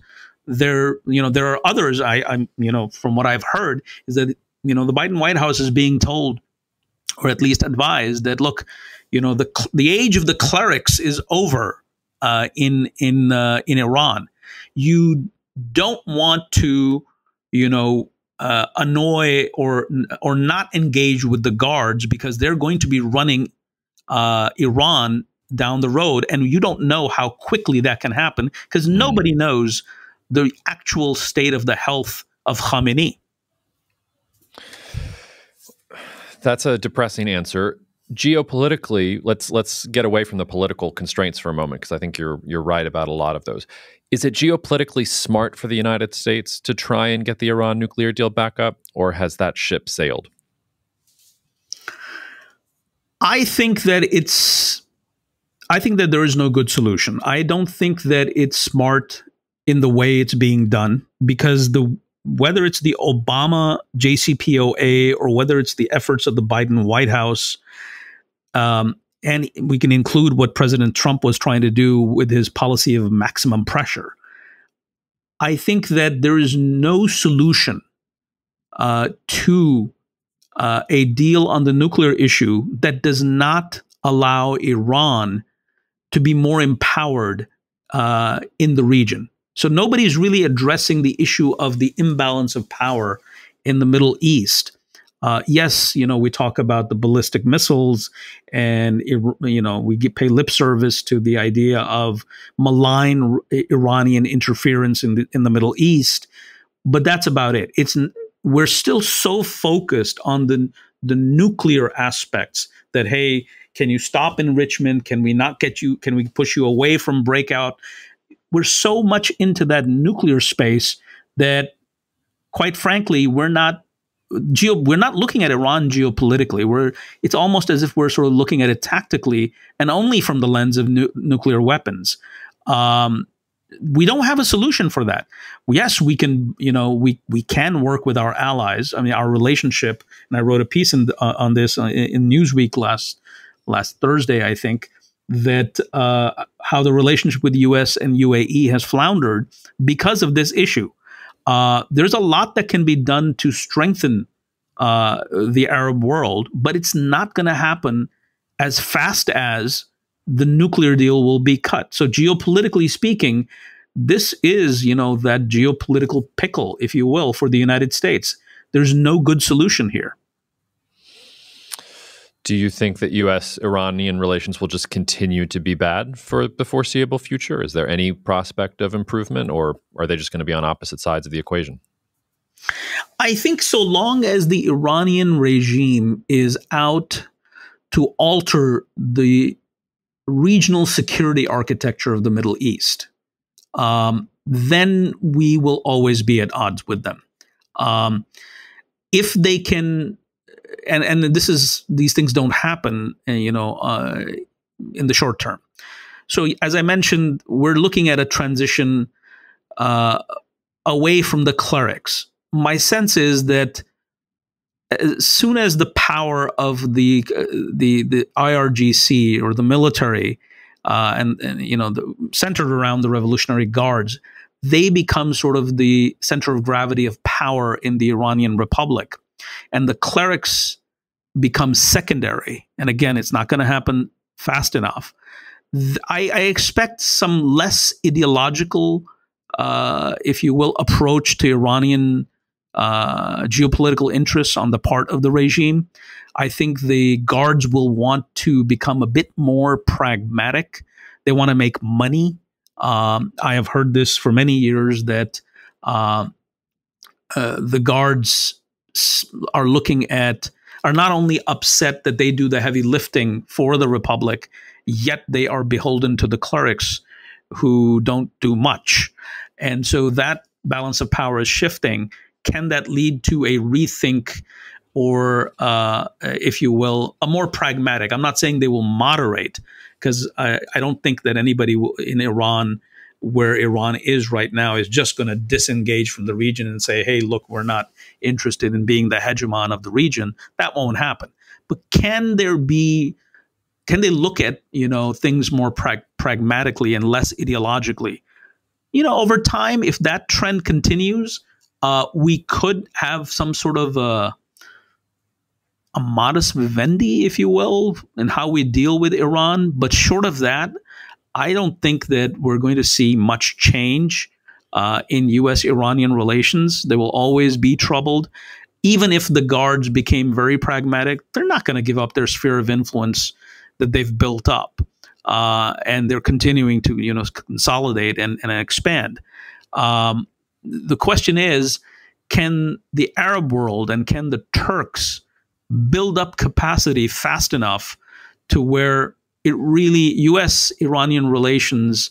Speaker 2: there are others. I'm from what I've heard is that the Biden White House is being told, or at least advised, that look, the age of the clerics is over in Iran. You don't want to, annoy or not engage with the guards, because they're going to be running Iran down the road, and you don't know how quickly that can happen, because nobody knows the actual state of the health of Khamenei.
Speaker 1: That's a depressing answer. Geopolitically, let's get away from the political constraints for a moment, because I think you're right about a lot of those. Is it geopolitically smart for the United States to try and get the Iran nuclear deal back up, or has that ship sailed?
Speaker 2: I think that there is no good solution. I don't think that it's smart in the way it's being done, because whether it's the Obama JCPOA or whether it's the efforts of the Biden White House, and we can include what President Trump was trying to do with his policy of maximum pressure, I think that there is no solution to a deal on the nuclear issue that does not allow Iran to be more empowered in the region. So nobody's really addressing the issue of the imbalance of power in the Middle East. Yes, we talk about the ballistic missiles, and we pay lip service to the idea of malign Iranian interference in the Middle East, but that's about it. We're still so focused on the nuclear aspects that, hey, can you stop enrichment? Can we not get you? Can we push you away from breakout? We're so much into that nuclear space that, quite frankly, we're not looking at Iran geopolitically. It's almost as if we're sort of looking at it tactically and only from the lens of nuclear weapons. We don't have a solution for that. Yes, we can. We can work with our allies. I mean, our relationship. And I wrote a piece on this in Newsweek last Thursday, I think, that how the relationship with the U.S. and UAE has floundered because of this issue. There's a lot that can be done to strengthen the Arab world, but it's not going to happen as fast as the nuclear deal will be cut. So geopolitically speaking, this is, that geopolitical pickle, if you will, for the United States. There's no good solution here.
Speaker 1: Do you think that U.S.-Iranian relations will just continue to be bad for the foreseeable future? Is there any prospect of improvement, or are they just going to be on opposite sides of the equation?
Speaker 2: I think so long as the Iranian regime is out to alter the regional security architecture of the Middle East, then we will always be at odds with them. If they can... And these things don't happen, in the short term. So as I mentioned, we're looking at a transition away from the clerics. My sense is that as soon as the power of the IRGC or the military centered around the Revolutionary Guards, they become sort of the center of gravity of power in the Iranian Republic. And the clerics become secondary. And again, it's not going to happen fast enough. I expect some less ideological, if you will, approach to Iranian geopolitical interests on the part of the regime. I think the guards will want to become a bit more pragmatic. They want to make money. I have heard this for many years that the guards are not only upset that they do the heavy lifting for the Republic, yet they are beholden to the clerics who don't do much. And so that balance of power is shifting. Can that lead to a rethink or, if you will, a more pragmatic? I'm not saying they will moderate, because I don't think that anybody in Iran, where Iran is right now, is just going to disengage from the region and say, hey, look, we're not interested in being the hegemon of the region. That won't happen. But can they look at, things more pragmatically and less ideologically? Over time, if that trend continues, we could have some sort of a modus vivendi, if you will, in how we deal with Iran. But short of that, I don't think that we're going to see much change in U.S.-Iranian relations. They will always be troubled. Even if the guards became very pragmatic, they're not going to give up their sphere of influence that they've built up. And they're continuing to, consolidate and expand. The question is, can the Arab world and can the Turks build up capacity fast enough to where U.S.-Iranian relations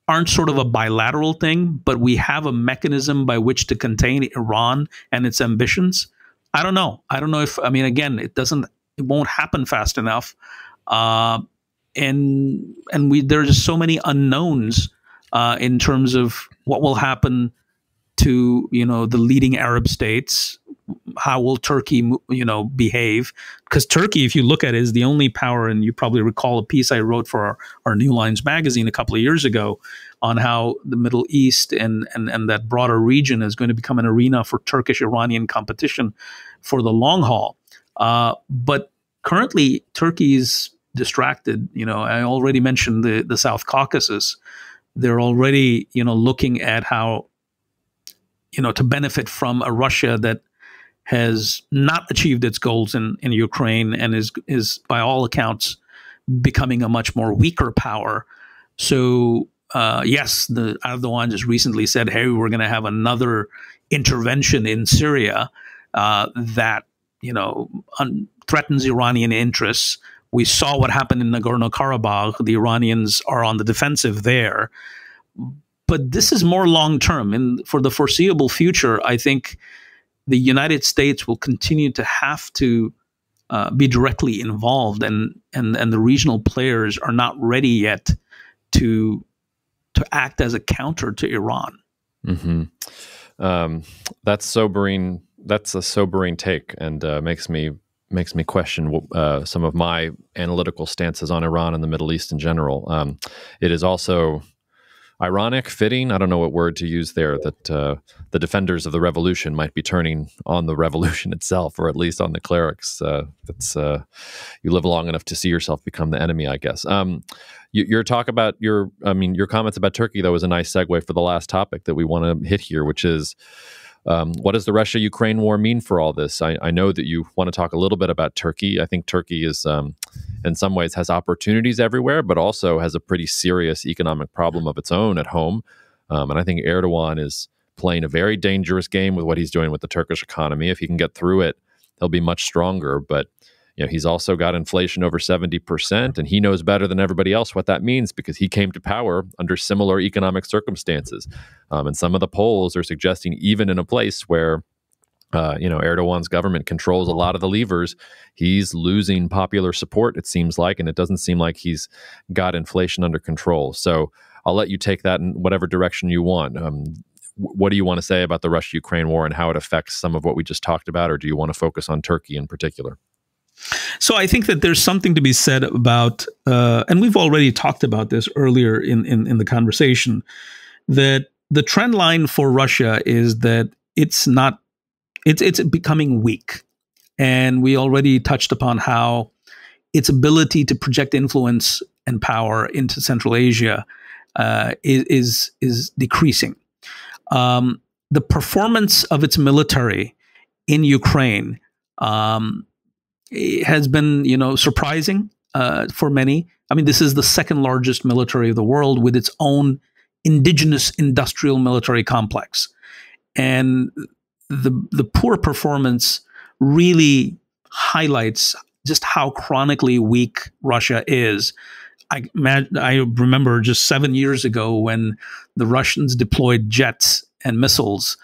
Speaker 2: aren't sort of a bilateral thing, but we have a mechanism by which to contain Iran and its ambitions? I don't know. Again, it won't happen fast enough. And there are just so many unknowns in terms of what will happen to the leading Arab states. How will Turkey behave? Because Turkey, if you look at it, is the only power, and you probably recall a piece I wrote for our New Lines magazine a couple of years ago on how the Middle East and that broader region is going to become an arena for Turkish-Iranian competition for the long haul. But currently, Turkey's distracted. I already mentioned the South Caucasus. They're already looking at how to benefit from a Russia that has not achieved its goals in Ukraine and is by all accounts becoming a much more weaker power. So yes, the Erdogan just recently said, "Hey, we're going to have another intervention in Syria that threatens Iranian interests." We saw what happened in Nagorno-Karabakh. The Iranians are on the defensive there. But this is more long-term. And for the foreseeable future, I think the United States will continue to have to be directly involved. And the regional players are not ready yet to act as a counter to Iran.
Speaker 1: Mm-hmm. That's sobering. That's a sobering take, and makes me question some of my analytical stances on Iran and the Middle East in general. It is also ironic, fitting, I don't know what word to use there, that the defenders of the revolution might be turning on the revolution itself, or at least on the clerics. You live long enough to see yourself become the enemy, I guess. Your talk about your comments about Turkey, though, is a nice segue for the last topic that we want to hit here, which is what does the Russia-Ukraine war mean for all this? I know that you want to talk a little bit about Turkey. I think Turkey is, in some ways, has opportunities everywhere, but also has a pretty serious economic problem of its own at home. And I think Erdogan is playing a very dangerous game with what he's doing with the Turkish economy. If he can get through it, he'll be much stronger. But he's also got inflation over 70%, and he knows better than everybody else what that means because he came to power under similar economic circumstances. And some of the polls are suggesting even in a place where Erdogan's government controls a lot of the levers, he's losing popular support, it seems like, and it doesn't seem like he's got inflation under control. So I'll let you take that in whatever direction you want. What do you want to say about the Russia-Ukraine war and how it affects some of what we just talked about, or do you want to focus on Turkey in particular?
Speaker 2: So I think that there's something to be said about, and we've already talked about this earlier in the conversation, that the trend line for Russia is that it's becoming weak. And we already touched upon how its ability to project influence and power into Central Asia is decreasing. The performance of its military in Ukraine has been, surprising for many. I mean, this is the second largest military of the world with its own indigenous industrial military complex. And the poor performance really highlights just how chronically weak Russia is. I remember just 7 years ago when the Russians deployed jets and missiles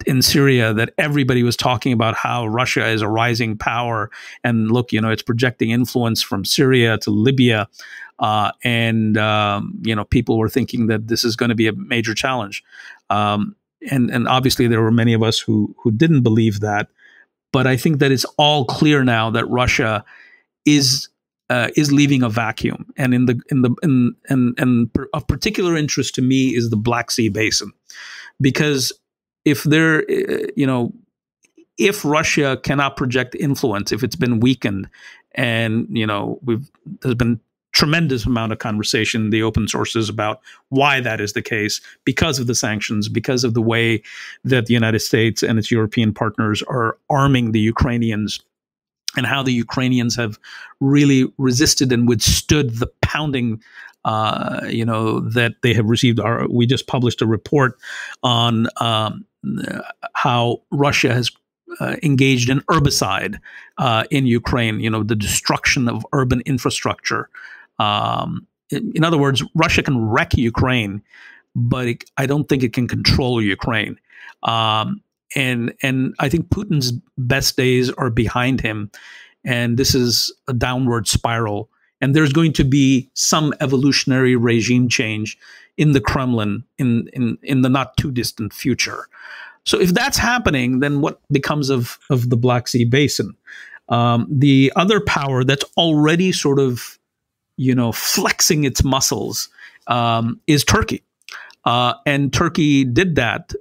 Speaker 2: in Syria, that everybody was talking about how Russia is a rising power, and look, it's projecting influence from Syria to Libya, and people were thinking that this is going to be a major challenge, and obviously there were many of us who didn't believe that, but I think that it's all clear now that Russia is leaving a vacuum, and of particular interest to me is the Black Sea basin, because if Russia cannot project influence, if it's been weakened, and there's been tremendous amount of conversation in the open sources about why that is the case, because of the sanctions, because of the way that the United States and its European partners are arming the Ukrainians, and how the Ukrainians have really resisted and withstood the pounding that they have received. We just published a report on how Russia has engaged in herbicide in Ukraine, the destruction of urban infrastructure. In other words, Russia can wreck Ukraine, but I don't think it can control Ukraine. And I think Putin's best days are behind him, and this is a downward spiral. and there's going to be some evolutionary regime change in the Kremlin in the not too distant future. So if that's happening, then what becomes of the Black Sea Basin? The other power that's already sort of, flexing its muscles is Turkey. And Turkey did that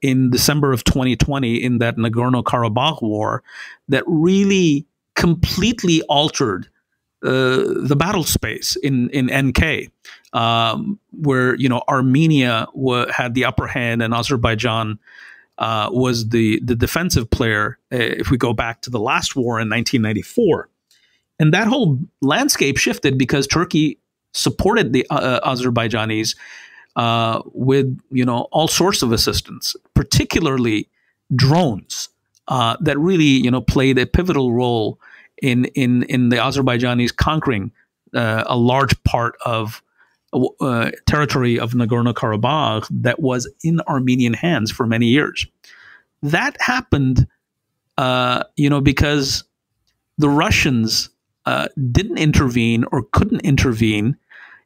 Speaker 2: in December of 2020 in that Nagorno-Karabakh war that really completely altered the battle space in NK, where Armenia had the upper hand and Azerbaijan was the defensive player. If we go back to the last war in 1994, and that whole landscape shifted because Turkey supported the Azerbaijanis with all sorts of assistance, particularly drones that really played a pivotal role in the Azerbaijanis conquering a large part of territory of Nagorno-Karabakh that was in Armenian hands for many years. That happened, because the Russians didn't intervene or couldn't intervene.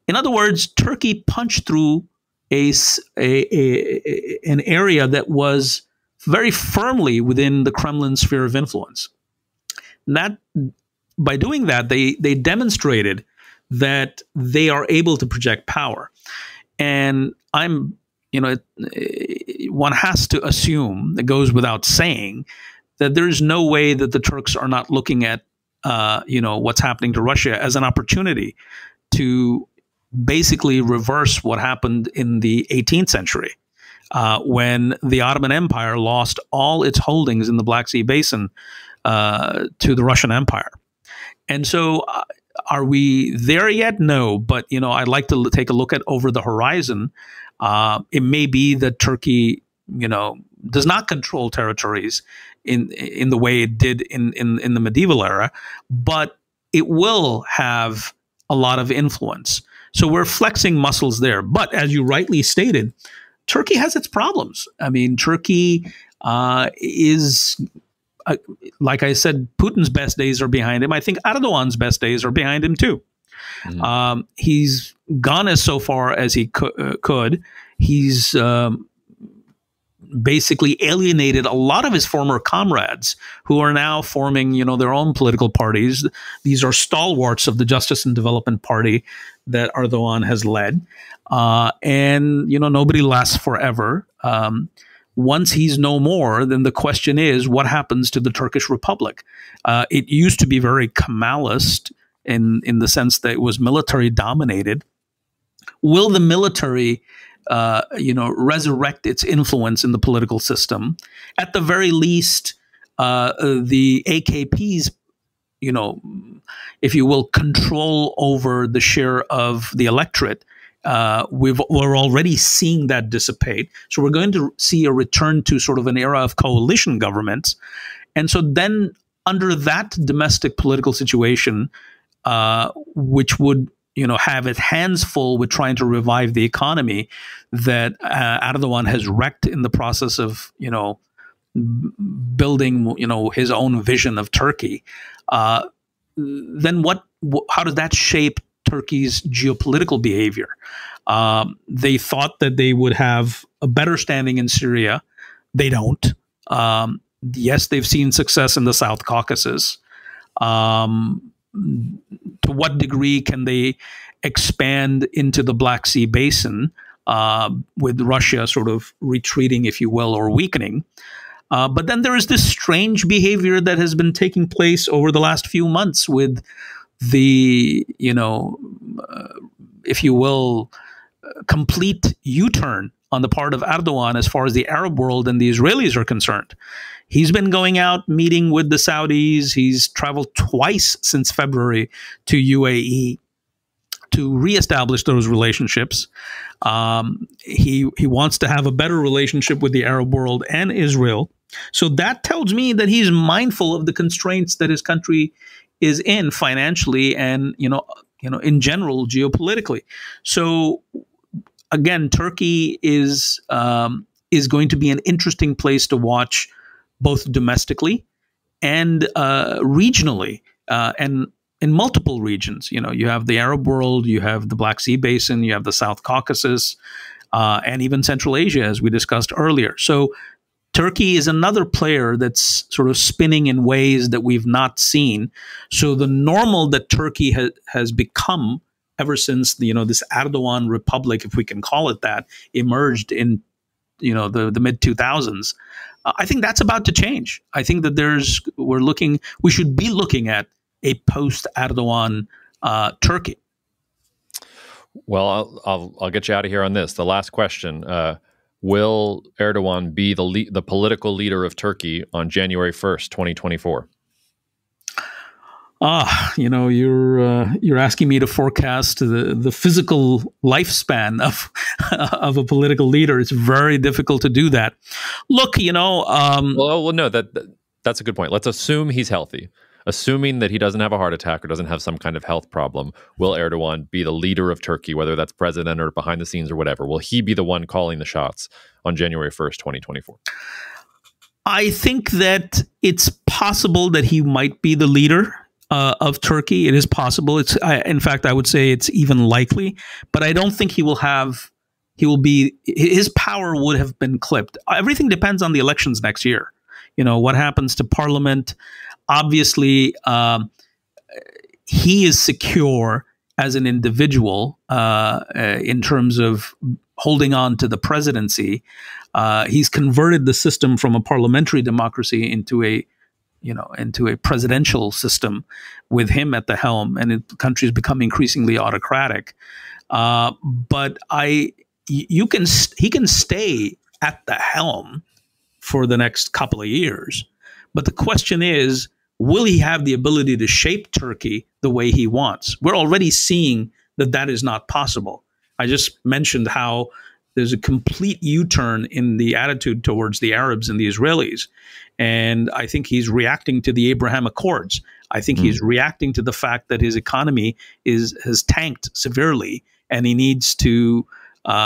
Speaker 2: In other words, Turkey punched through an area that was very firmly within the Kremlin sphere of influence. That by doing that, they demonstrated that they are able to project power. And one has to assume, it goes without saying, that there's no way that the Turks are not looking at what's happening to Russia as an opportunity to basically reverse what happened in the 18th century when the Ottoman Empire lost all its holdings in the Black Sea Basin to the Russian Empire. And so are we there yet? No, but I'd like to take a look at over the horizon. It may be that Turkey does not control territories in the way it did in the medieval era, but it will have a lot of influence. So we're flexing muscles there. But as you rightly stated, Turkey has its problems. I mean, Turkey is, like I said, Putin's best days are behind him. I think Erdogan's best days are behind him too. Mm. He's gone as so far as he could. He's basically alienated a lot of his former comrades who are now forming, their own political parties. These are stalwarts of the Justice and Development Party that Erdogan has led. And nobody lasts forever. Once he's no more, then the question is, what happens to the Turkish Republic? It used to be very Kemalist in the sense that it was military dominated. Will the military resurrect its influence in the political system? At the very least, the AKP's, if you will, control over the share of the electorate. We're already seeing that dissipate. So we're going to see a return to sort of an era of coalition governments. And so then under that domestic political situation, which would have its hands full with trying to revive the economy that Erdogan has wrecked in the process of, building, his own vision of Turkey. Then how does that shape Turkey's geopolitical behavior? They thought that they would have a better standing in Syria. They don't. Yes, they've seen success in the South Caucasus. To what degree can they expand into the Black Sea Basin with Russia sort of retreating, if you will, or weakening? But then there is this strange behavior that has been taking place over the last few months with the, if you will, complete U-turn on the part of Erdogan as far as the Arab world and the Israelis are concerned. He's been going out, meeting with the Saudis. He's traveled twice since February to UAE to reestablish those relationships. He wants to have a better relationship with the Arab world and Israel. So that tells me that he's mindful of the constraints that his country is in financially and, in general, geopolitically. So again, Turkey is going to be an interesting place to watch, both domestically and regionally. And in multiple regions. You have the Arab world, you have the Black Sea Basin, you have the South Caucasus, and even Central Asia, as we discussed earlier. So Turkey is another player that's sort of spinning in ways that we've not seen. So the normal that Turkey has become ever since this Erdogan republic, if we can call it that, emerged in the mid 2000s. I think that's about to change. I think that we should be looking at a post Erdogan Turkey.
Speaker 1: Well, I'll get you out of here on this. The last question: will Erdogan be the political leader of Turkey on January 1st, 2024?
Speaker 2: You're asking me to forecast the physical lifespan of a political leader. It's very difficult to do that. Look,
Speaker 1: well, no, that's a good point. Let's assume he's healthy. Assuming that he doesn't have a heart attack or doesn't have some kind of health problem, will Erdogan be the leader of Turkey, whether that's president or behind the scenes or whatever? Will he be the one calling the shots on January 1st, 2024?
Speaker 2: I think that it's possible that he might be the leader of Turkey. It is possible. In fact, I would say it's even likely, but I don't think his power would have been clipped. Everything depends on the elections next year. What happens to parliament. Obviously, he is secure as an individual in terms of holding on to the presidency. He's converted the system from a parliamentary democracy into a presidential system with him at the helm, and the country has become increasingly autocratic. But he can stay at the helm for the next couple of years. But the question is, will he have the ability to shape Turkey the way he wants? We're already seeing that is not possible. I just mentioned how there's a complete U-turn in the attitude towards the Arabs and the Israelis. And I think he's reacting to the Abraham Accords. I think he's reacting to the fact that his economy has tanked severely, and he needs to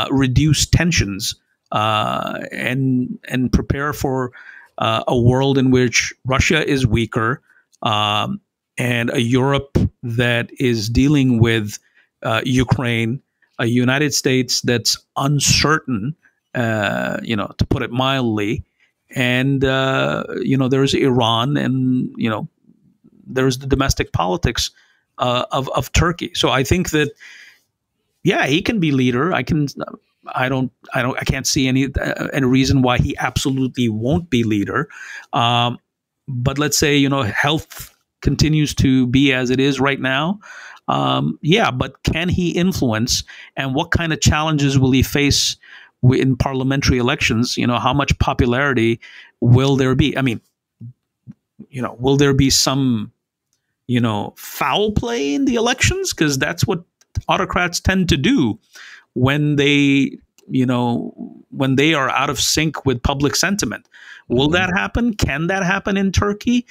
Speaker 2: reduce tensions and prepare for a world in which Russia is weaker, and a Europe that is dealing with Ukraine, a United States that's uncertain, to put it mildly, and there's Iran, and there's the domestic politics of Turkey. So I think that he can be leader. I can't see any reason why he absolutely won't be leader. But let's say, health continues to be as it is right now. But can he influence, and what kind of challenges will he face in parliamentary elections? How much popularity will there be? I mean, will there be some, foul play in the elections? Because that's what autocrats tend to do when they are out of sync with public sentiment. Will that happen? Can that happen in Turkey?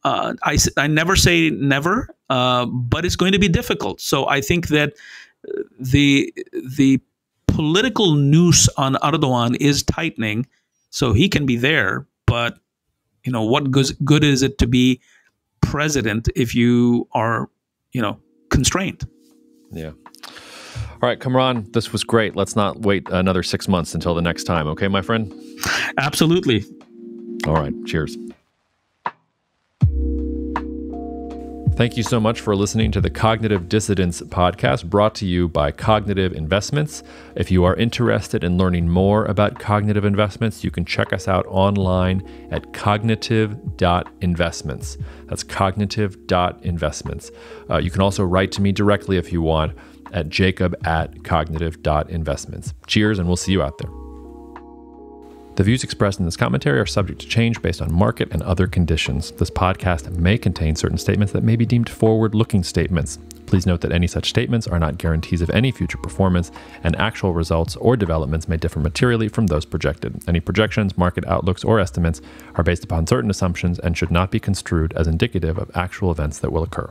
Speaker 2: I never say never, but it's going to be difficult. So I think that the political noose on Erdogan is tightening, so he can be there. But what good is it to be president if you are constrained? Yeah.
Speaker 1: All right, Kamran, this was great. Let's not wait another 6 months until the next time. Okay, my friend?
Speaker 2: Absolutely.
Speaker 1: All right. Cheers. Thank you so much for listening to the Cognitive Dissidence podcast, brought to you by Cognitive Investments. If you are interested in learning more about cognitive investments, you can check us out online at cognitive.investments. That's cognitive.investments. You can also write to me directly if you want at jacob@cognitive.investments. Cheers, and we'll see you out there. The views expressed in this commentary are subject to change based on market and other conditions. This podcast may contain certain statements that may be deemed forward-looking statements. Please note that any such statements are not guarantees of any future performance, and actual results or developments may differ materially from those projected. Any projections, market outlooks, or estimates are based upon certain assumptions and should not be construed as indicative of actual events that will occur.